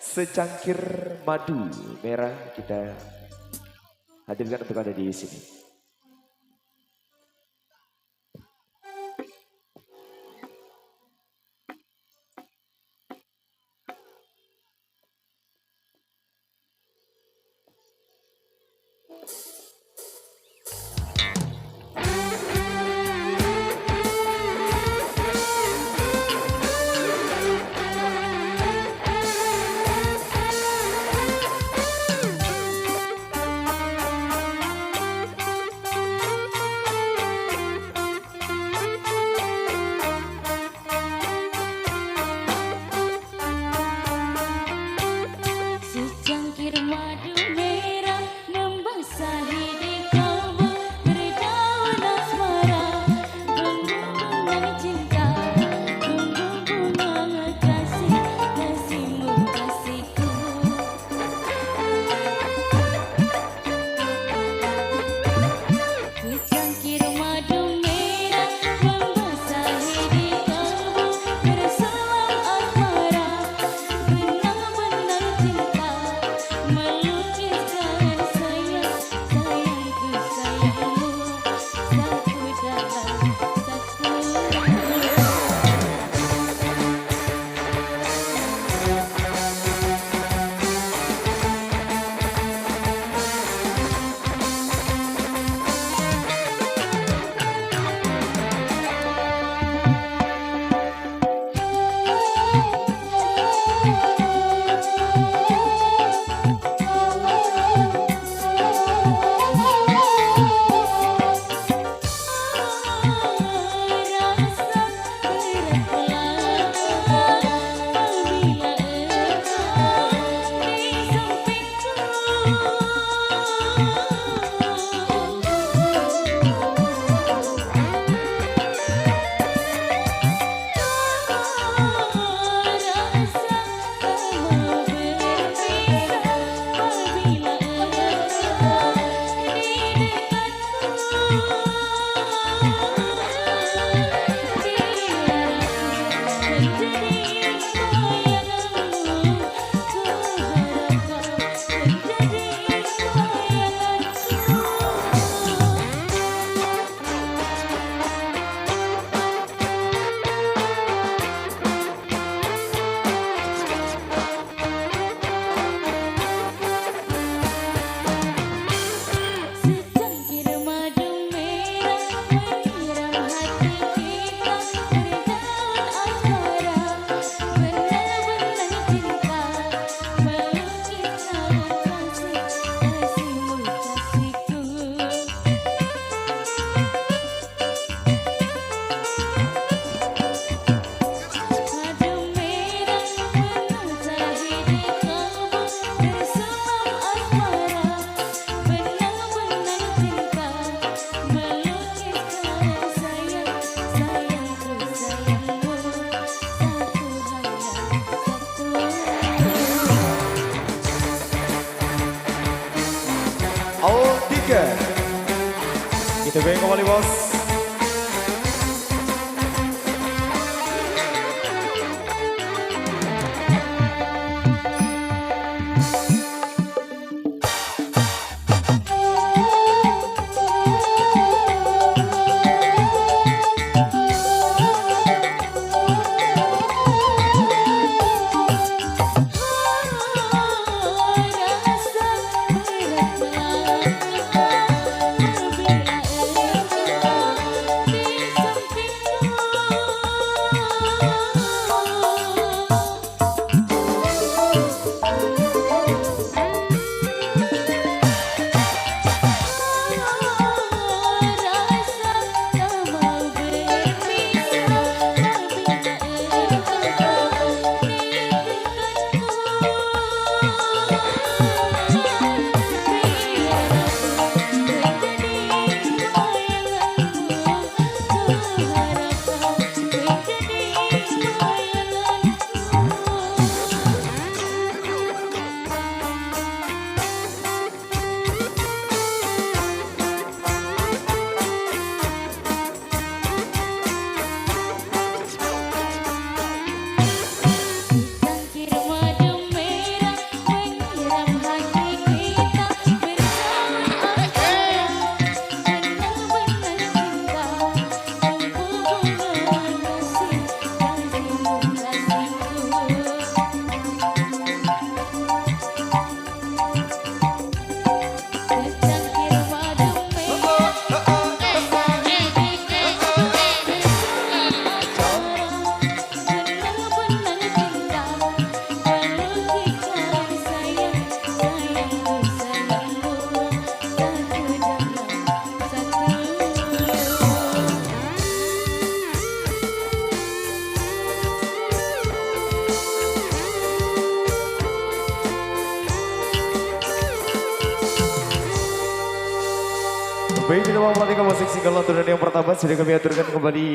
Secangkir madu merah kita hadirkan untuk ada di sini. Secangkir madu merah membasahi di kalbu berdaun asmara, gunung-gunung cinta, gunung-gunung kasih, kasihmu kasihku. Secangkir madu merah membasahi di kalbu berselam asmara, benar-benar cinta melukiskan sayang, sayangku sayangmu, satu dalam satu. Secangkir madu merah menyiram hati kita berdaun asmara, benar-benar cinta melukiskan kasih, kasihmu kasihku. Madu merah membasahi di kalbu berselam asmara, benar-benar cinta melukiskan sayang, sayangku sayangmu, satu hanya satu. Audika. Kita goyang kembali bos. Rasa berat Baik, kita mau melanjutkan musik single aturan yang pertama sudah kami aturkan kembali.